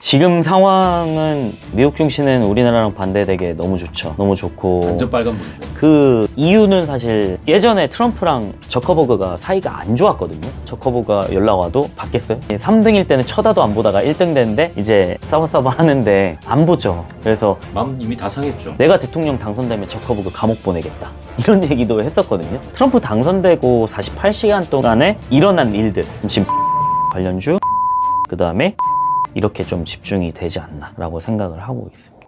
지금 상황은 미국 증시는 우리나라랑 반대되게 너무 좋죠. 너무 좋고. 완전 빨간불이죠. 그 이유는 사실 예전에 트럼프랑 저커버그가 사이가 안 좋았거든요. 저커버그가 연락 와도 받겠어요? 3등일 때는 쳐다도 안 보다가 1등 됐는데 이제 싸워싸워 하는데 안 보죠. 그래서 마음 이미 다 상했죠. 내가 대통령 당선되면 저커버그 감옥 보내겠다. 이런 얘기도 했었거든요. 트럼프 당선되고 48시간 동안에 일어난 일들, 지금 관련주, 그 다음에 이렇게 좀 집중이 되지 않나 라고 생각을 하고 있습니다.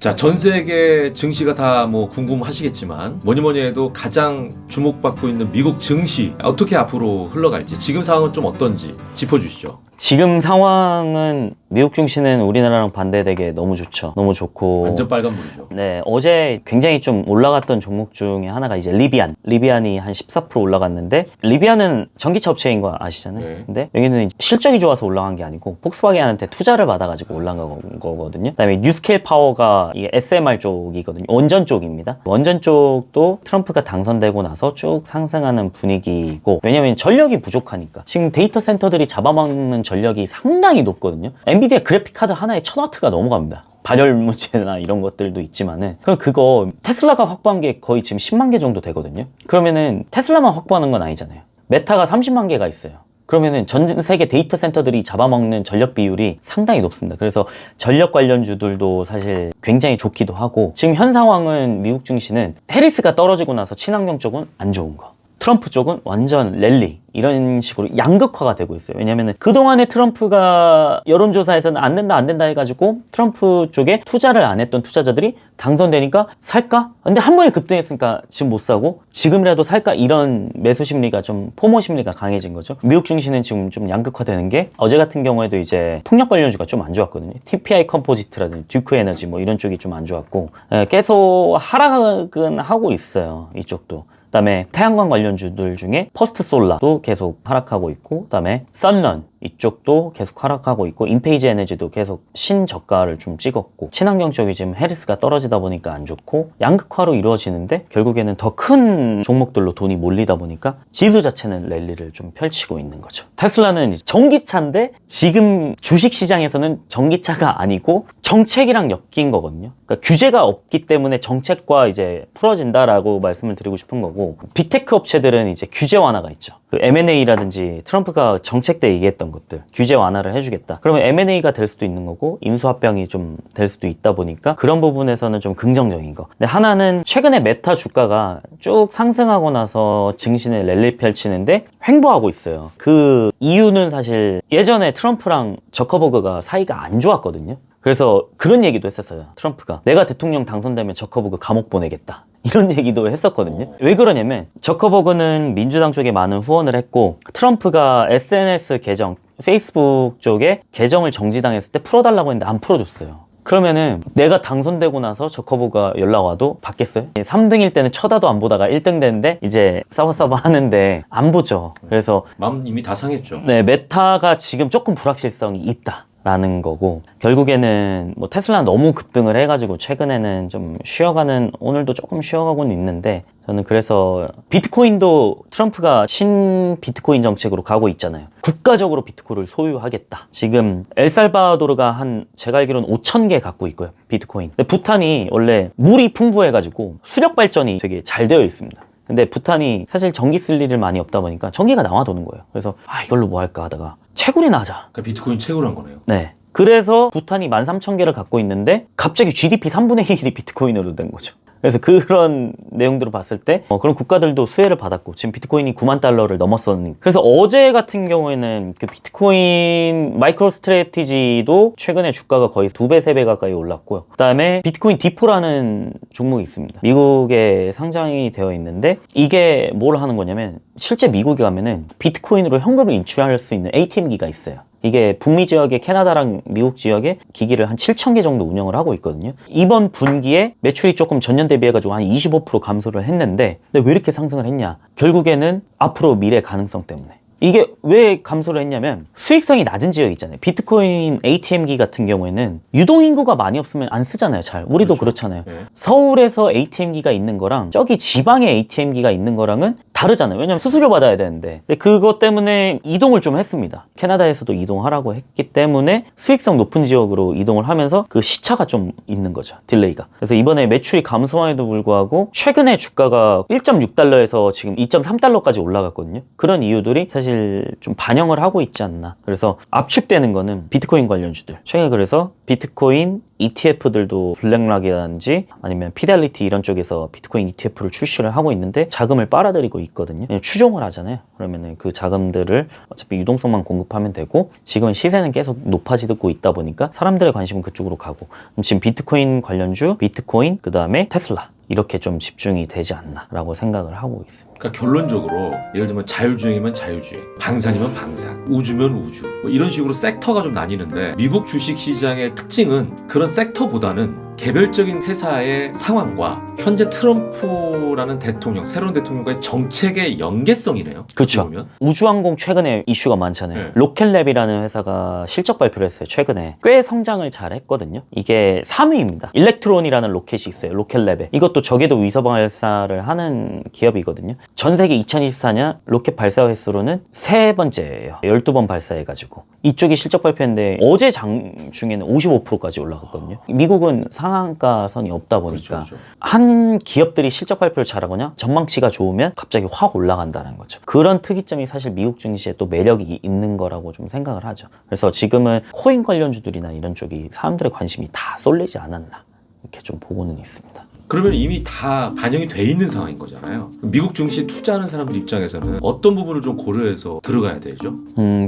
자, 전 세계 증시가 다 뭐 궁금하시겠지만 뭐니 해도 가장 주목받고 있는 미국 증시 어떻게 앞으로 흘러갈지 지금 상황은 좀 어떤지 짚어주시죠. 지금 상황은 미국 증시는 우리나라랑 반대되게 너무 좋죠. 너무 좋고. 완전 빨간불이죠. 네, 어제 굉장히 좀 올라갔던 종목 중에 하나가 이제 리비안. 리비안이 한 14% 올라갔는데, 리비안은 전기차 업체인 거 아시잖아요. 네. 근데 여기는 실적이 좋아서 올라간 게 아니고 폭스바겐한테 투자를 받아가지고 올라간 거거든요. 그다음에 뉴스케일 파워가 이게 SMR 쪽이거든요. 원전 쪽입니다. 원전 쪽도 트럼프가 당선되고 나서 쭉 상승하는 분위기이고, 왜냐면 전력이 부족하니까. 지금 데이터 센터들이 잡아먹는 전력이 상당히 높거든요. 엔비디아 그래픽 카드 하나에 1000W가 넘어갑니다. 발열무제나 이런 것들도 있지만은, 그럼 그거 테슬라가 확보한 게 거의 지금 10만 개 정도 되거든요. 그러면은 테슬라만 확보하는 건 아니잖아요. 메타가 30만 개가 있어요. 그러면은 전 세계 데이터 센터들이 잡아먹는 전력 비율이 상당히 높습니다. 그래서 전력 관련주들도 사실 굉장히 좋기도 하고, 지금 현 상황은 미국 증시는 해리스가 떨어지고 나서 친환경 쪽은 안 좋은 거, 트럼프 쪽은 완전 랠리, 이런 식으로 양극화가 되고 있어요. 왜냐면은 그동안에 트럼프가 여론조사에서는 안 된다 해가지고 트럼프 쪽에 투자를 안 했던 투자자들이 당선되니까 살까? 근데 한 번에 급등했으니까 지금 못 사고, 지금이라도 살까? 이런 매수 심리가 좀, 포모 심리가 강해진 거죠. 미국 증시는 지금 좀 양극화되는 게, 어제 같은 경우에도 이제 풍력 관련주가 좀 안 좋았거든요. TPI 컴포지트라든지 듀크 에너지 뭐 이런 쪽이 좀 안 좋았고, 계속 하락은 하고 있어요. 이쪽도. 그다음에 태양광 관련주들 중에 퍼스트 솔라도 계속 하락하고 있고, 그다음에 썬런 이쪽도 계속 하락하고 있고, 인페이지 에너지도 계속 신저가를 좀 찍었고, 친환경 쪽이 지금 해리스가 떨어지다 보니까 안 좋고, 양극화로 이루어지는데 결국에는 더 큰 종목들로 돈이 몰리다 보니까 지수 자체는 랠리를 좀 펼치고 있는 거죠. 테슬라는 전기차인데 지금 주식시장에서는 전기차가 아니고 정책이랑 엮인 거거든요. 그러니까 규제가 없기 때문에 정책과 이제 풀어진다라고 말씀을 드리고 싶은 거고, 빅테크 업체들은 이제 규제 완화가 있죠. 그 M&A라든지 트럼프가 정책 때 얘기했던 것들, 규제 완화를 해주겠다. 그러면 M&A가 될 수도 있는 거고, 인수합병이 좀 될 수도 있다 보니까 그런 부분에서는 좀 긍정적인 거. 근데 하나는 최근에 메타 주가가 쭉 상승하고 나서 증시는 랠리 펼치는데 횡보하고 있어요. 그 이유는 사실 예전에 트럼프랑 저커버그가 사이가 안 좋았거든요. 그래서 그런 얘기도 했었어요. 트럼프가 내가 대통령 당선되면 저커버그 감옥 보내겠다, 이런 얘기도 했었거든요. 왜 그러냐면 저커버그는 민주당 쪽에 많은 후원을 했고, 트럼프가 SNS 계정, 페이스북 쪽에 계정을 정지당했을 때 풀어달라고 했는데 안 풀어줬어요. 그러면은 내가 당선되고 나서 저커버그가 연락 와도 받겠어요? 3등일 때는 쳐다도 안 보다가 1등 됐는데 이제 싸워싸워 하는데 안 보죠. 그래서 마음 이미 다 상했죠. 네, 메타가 지금 조금 불확실성이 있다 라는 거고, 결국에는 뭐 테슬라 너무 급등을 해가지고 최근에는 좀 쉬어가는, 오늘도 조금 쉬어가고는 있는데, 저는 그래서 비트코인도 트럼프가 신 비트코인 정책으로 가고 있잖아요. 국가적으로 비트코인을 소유하겠다. 지금 엘살바도르가 한, 제가 알기로는 5,000개 갖고 있고요, 비트코인. 근데 부탄이 원래 물이 풍부해가지고 수력 발전이 되게 잘 되어 있습니다. 근데 부탄이 사실 전기 쓸 일을 많이 없다 보니까 전기가 나와도는 거예요. 그래서 이걸로 뭐 할까 하다가 채굴이나 하자. 그러니까 비트코인 채굴한 거네요. 네. 그래서 부탄이 13,000개를 갖고 있는데 갑자기 GDP 3분의 1이 비트코인으로 된 거죠. 그래서 그런 내용들을 봤을 때 그런 국가들도 수혜를 받았고, 지금 비트코인이 9만 달러를 넘었었는데, 그래서 어제 같은 경우에는 그 비트코인 마이크로 스트래티지도 최근에 주가가 거의 2배, 3배 가까이 올랐고요. 그 다음에 비트코인 디포라는 종목이 있습니다. 미국에 상장이 되어 있는데, 이게 뭘 하는 거냐면, 실제 미국에 가면은 비트코인으로 현금을 인출할 수 있는 ATM기가 있어요. 이게 북미 지역의 캐나다랑 미국 지역에 기기를 한 7,000개 정도 운영을 하고 있거든요. 이번 분기에 매출이 조금 전년 대비해가지고 한 25% 감소를 했는데, 근데 왜 이렇게 상승을 했냐? 결국에는 앞으로 미래 가능성 때문에. 이게 왜 감소를 했냐면 수익성이 낮은 지역이 있잖아요. 비트코인 ATM기 같은 경우에는 유동인구가 많이 없으면 안 쓰잖아요. 잘. 우리도 그렇죠. 그렇잖아요. 네. 서울에서 ATM기가 있는 거랑 저기 지방에 ATM기가 있는 거랑은 다르잖아요. 왜냐면 수수료 받아야 되는데. 근데 그것 때문에 이동을 좀 했습니다. 캐나다에서도 이동하라고 했기 때문에 수익성 높은 지역으로 이동을 하면서 그 시차가 좀 있는 거죠. 딜레이가. 그래서 이번에 매출이 감소함에도 불구하고 최근에 주가가 1.6달러에서 지금 2.3달러까지 올라갔거든요. 그런 이유들이 사실 좀 반영을 하고 있지 않나. 그래서 압축되는 거는 비트코인 관련주들. 최근에 그래서 비트코인 ETF들도 블랙락이라든지 아니면 피델리티 이런 쪽에서 비트코인 ETF를 출시를 하고 있는데 자금을 빨아들이고 있거든요. 추종을 하잖아요. 그러면은 그 자금들을 어차피 유동성만 공급하면 되고 지금은 시세는 계속 높아지고 있다 보니까 사람들의 관심은 그쪽으로 가고 지금 비트코인 관련주, 비트코인, 그 다음에 테슬라 이렇게 좀 집중이 되지 않나라고 생각을 하고 있습니다. 그러니까 결론적으로 예를 들면 자율주행이면 자율주행, 방산이면 방산, 우주면 우주 뭐 이런 식으로 섹터가 좀 나뉘는데 미국 주식시장의 특징은 그런 섹터보다는 개별적인 회사의 상황과 현재 트럼프라는 대통령, 새로운 대통령과의 정책의 연계성이네요. 그렇죠. 보면. 우주항공 최근에 이슈가 많잖아요. 네. 로켓랩이라는 회사가 실적 발표를 했어요. 최근에 꽤 성장을 잘 했거든요. 이게 3위입니다. 일렉트론이라는 로켓이 있어요. 로켓랩에. 이것도 저궤도 위성 발사를 하는 기업이거든요. 전 세계 2024년 로켓 발사 횟수로는 세 번째예요. 12번 발사해가지고. 이쪽이 실적 발표했는데 어제 장중에는 55%까지 올라갔거든요. 미국은 상한가선이 없다 보니까 그렇죠. 한 기업들이 실적 발표를 잘하거나 전망치가 좋으면 갑자기 확 올라간다는 거죠. 그런 특이점이 사실 미국 증시에 또 매력이 있는 거라고 좀 생각을 하죠. 그래서 지금은 코인 관련주들이나 이런 쪽이 사람들의 관심이 다 쏠리지 않았나 이렇게 좀 보고는 있습니다. 그러면 이미 다 반영이 돼 있는 상황인 거잖아요. 미국 증시에 투자하는 사람들 입장에서는 어떤 부분을 좀 고려해서 들어가야 되죠?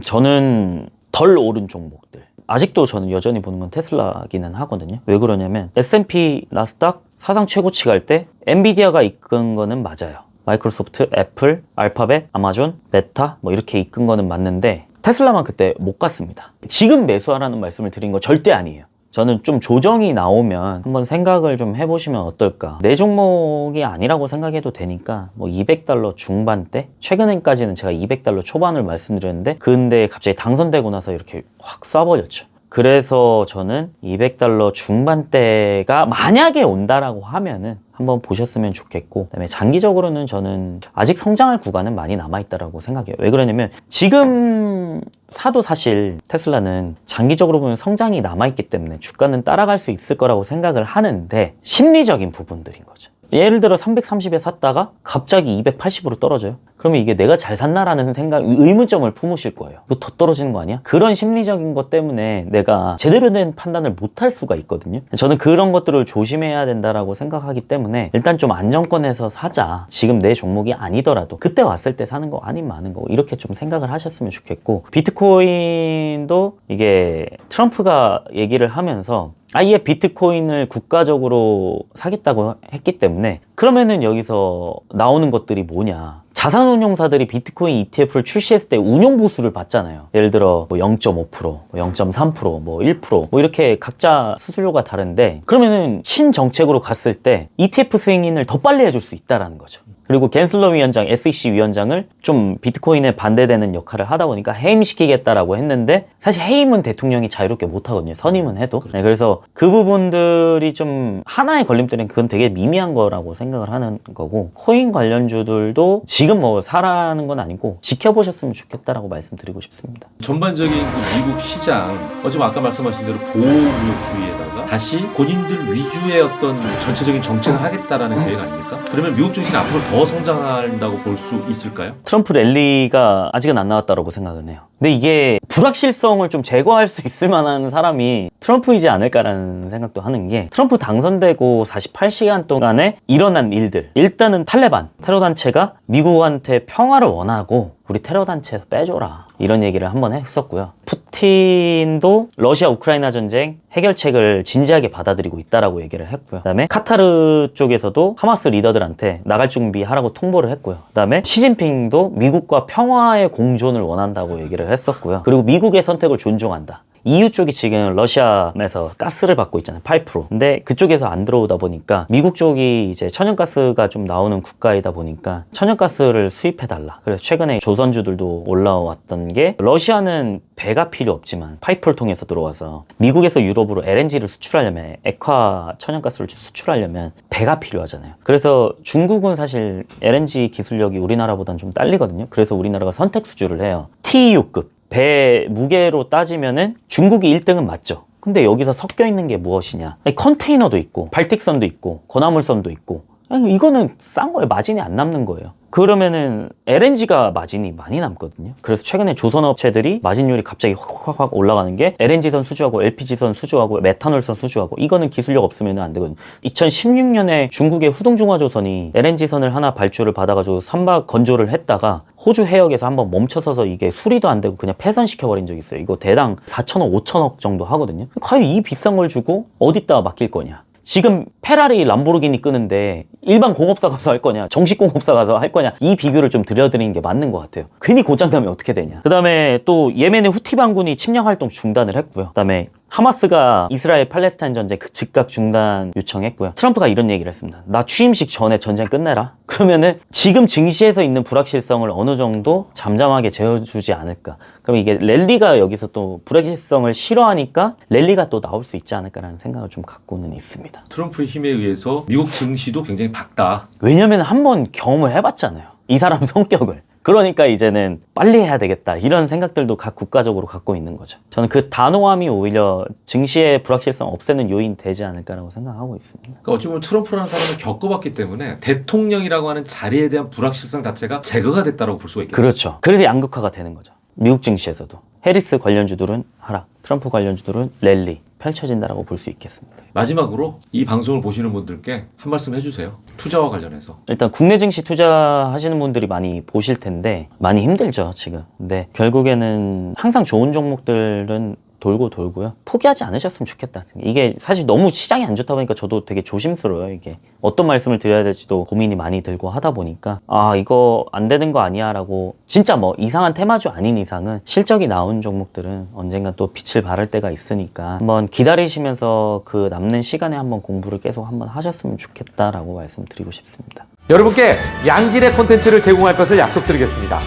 저는 덜 오른 종목들. 아직도 저는 여전히 보는 건 테슬라기는 하거든요. 왜 그러냐면 S&P, 나스닥 사상 최고치 갈 때 엔비디아가 이끈 거는 맞아요. 마이크로소프트, 애플, 알파벳, 아마존, 메타 뭐 이렇게 이끈 거는 맞는데 테슬라만 그때 못 갔습니다. 지금 매수하라는 말씀을 드린 거 절대 아니에요. 저는 좀 조정이 나오면 한번 생각을 좀 해보시면 어떨까. 내 종목이 아니라고 생각해도 되니까 뭐 200달러 중반대? 최근에까지는 제가 200달러 초반을 말씀드렸는데 근데 갑자기 당선되고 나서 이렇게 확 쏴버렸죠. 그래서 저는 200달러 중반대가 만약에 온다라고 하면은 한번 보셨으면 좋겠고 그다음에 장기적으로는 저는 아직 성장할 구간은 많이 남아있다라고 생각해요. 왜 그러냐면 지금 사도 사실 테슬라는 장기적으로 보면 성장이 남아있기 때문에 주가는 따라갈 수 있을 거라고 생각을 하는데 심리적인 부분들인 거죠. 예를 들어 330에 샀다가 갑자기 280으로 떨어져요. 그러면 이게 내가 잘 샀나라는 생각, 의문점을 품으실 거예요. 너 더 떨어지는 거 아니야? 그런 심리적인 것 때문에 내가 제대로 된 판단을 못 할 수가 있거든요. 저는 그런 것들을 조심해야 된다라고 생각하기 때문에 일단 좀 안정권에서 사자. 지금 내 종목이 아니더라도 그때 왔을 때 사는 거 아니면 마는 거 이렇게 좀 생각을 하셨으면 좋겠고 비트코인도 이게 트럼프가 얘기를 하면서 아예 비트코인을 국가적으로 사겠다고 했기 때문에 그러면은 여기서 나오는 것들이 뭐냐. 자산운용사들이 비트코인 ETF를 출시했을 때 운용 보수를 받잖아요. 예를 들어 뭐 0.5%, 0.3%, 뭐 1%, 뭐 이렇게 각자 수수료가 다른데 그러면은 신정책으로 갔을 때 ETF 승인을 더 빨리 해줄 수 있다라는 거죠. 그리고 갠슬러 위원장, SEC 위원장을 좀 비트코인에 반대되는 역할을 하다 보니까 해임시키겠다라고 했는데 사실 해임은 대통령이 자유롭게 못하거든요. 선임은 해도. 네, 그래서 그 부분들이 좀 하나의 걸림돌은 그건 되게 미미한 거라고 생각을 하는 거고 코인 관련주들도 지금 뭐 사라는 건 아니고 지켜보셨으면 좋겠다라고 말씀드리고 싶습니다. 전반적인 그 미국 시장 어제 아까 말씀하신 대로 보호무역주의에다가 다시 본인들 위주의 어떤 전체적인 정책을 하겠다라는 계획 아닙니까? 그러면 미국 증시는 앞으로 더 성장한다고 볼 수 있을까요? 트럼프 랠리가 아직은 안 나왔다고 생각은 해요. 근데 이게 불확실성을 좀 제거할 수 있을 만한 사람이 트럼프이지 않을까라는 생각도 하는 게 트럼프 당선되고 48시간 동안에 일어난 일들. 일단은 탈레반, 테러 단체가 미국한테 평화를 원하고 우리 테러 단체에서 빼줘라. 이런 얘기를 한번 했었고요. 푸틴도 러시아 우크라이나 전쟁 해결책을 진지하게 받아들이고 있다라고 얘기를 했고요. 그다음에 카타르 쪽에서도 하마스 리더들한테 나갈 준비하라고 통보를 했고요. 그다음에 시진핑도 미국과 평화의 공존을 원한다고 얘기를 했었고요. 그리고 미국의 선택을 존중한다. EU 쪽이 지금 러시아에서 가스를 받고 있잖아요. 파이프로. 근데 그쪽에서 안 들어오다 보니까 미국 쪽이 이제 천연가스가 좀 나오는 국가이다 보니까 천연가스를 수입해달라. 그래서 최근에 조선주들도 올라왔던 게 러시아는 배가 필요 없지만 파이프를 통해서 들어와서 미국에서 유럽으로 LNG를 수출하려면 액화 천연가스를 수출하려면 배가 필요하잖아요. 그래서 중국은 사실 LNG 기술력이 우리나라보다는 좀 딸리거든요. 그래서 우리나라가 선택 수주를 해요. TEU급 배 무게로 따지면은 중국이 1등은 맞죠. 근데 여기서 섞여 있는 게 무엇이냐? 아니, 컨테이너도 있고 발틱선도 있고 건화물선도 있고 아니, 이거는 싼 거예요. 마진이 안 남는 거예요. 그러면은 LNG가 마진이 많이 남거든요. 그래서 최근에 조선업체들이 마진율이 갑자기 확 올라가는 게 LNG선 수주하고 LPG선 수주하고 메탄올선 수주하고 이거는 기술력 없으면 안 되거든요. 2016년에 중국의 후동중화조선이 LNG선을 하나 발주를 받아가지고 선박 건조를 했다가 호주 해역에서 한번 멈춰서서 이게 수리도 안 되고 그냥 폐선시켜버린 적이 있어요. 이거 대당 4천억, 5천억 정도 하거든요. 과연 이 비싼 걸 주고 어디다가 맡길 거냐? 지금 페라리, 람보르기니 끄는데 일반 공업사 가서 할 거냐, 정식 공업사 가서 할 거냐, 이 비교를 좀 드려드리는 게 맞는 것 같아요. 괜히 고장나면 어떻게 되냐. 그 다음에 또 예멘의 후티 반군이 침략 활동 중단을 했고요. 그 다음에 하마스가 이스라엘 팔레스타인 전쟁 즉각 중단 요청했고요. 트럼프가 이런 얘기를 했습니다. 나 취임식 전에 전쟁 끝내라. 그러면은 지금 증시에서 있는 불확실성을 어느 정도 잠잠하게 재워주지 않을까. 그럼 이게 랠리가 여기서 또 불확실성을 싫어하니까 랠리가 또 나올 수 있지 않을까라는 생각을 좀 갖고는 있습니다. 트럼프의 힘에 의해서 미국 증시도 굉장히 밝다. 왜냐면 한번 경험을 해봤잖아요. 이 사람 성격을. 그러니까 이제는 빨리 해야 되겠다 이런 생각들도 각 국가적으로 갖고 있는 거죠. 저는 그 단호함이 오히려 증시의 불확실성 없애는 요인 되지 않을까라고 생각하고 있습니다. 그러니까 어찌 보면 트럼프라는 사람을 겪어봤기 때문에 대통령이라고 하는 자리에 대한 불확실성 자체가 제거가 됐다고 볼 수가 있겠죠. 그렇죠. 그래서 양극화가 되는 거죠. 미국 증시에서도 해리스 관련주들은 하락, 트럼프 관련주들은 랠리 펼쳐진다라고 볼 수 있겠습니다. 마지막으로 이 방송을 보시는 분들께 한 말씀 해주세요. 투자와 관련해서. 일단 국내 증시 투자하시는 분들이 많이 보실 텐데 많이 힘들죠 지금. 근데 결국에는 항상 좋은 종목들은 돌고요. 포기하지 않으셨으면 좋겠다. 이게 사실 너무 시장이 안 좋다 보니까 저도 되게 조심스러워요. 이게 어떤 말씀을 드려야 될지도 고민이 많이 들고 하다 보니까 아 이거 안 되는 거 아니야 라고 진짜 뭐 이상한 테마주 아닌 이상은 실적이 나온 종목들은 언젠가 또 빛을 발할 때가 있으니까 한번 기다리시면서 그 남는 시간에 한번 공부를 계속 한번 하셨으면 좋겠다라고 말씀드리고 싶습니다. 여러분께 양질의 콘텐츠를 제공할 것을 약속드리겠습니다.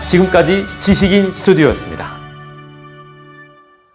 지금까지 지식인 스튜디오였습니다.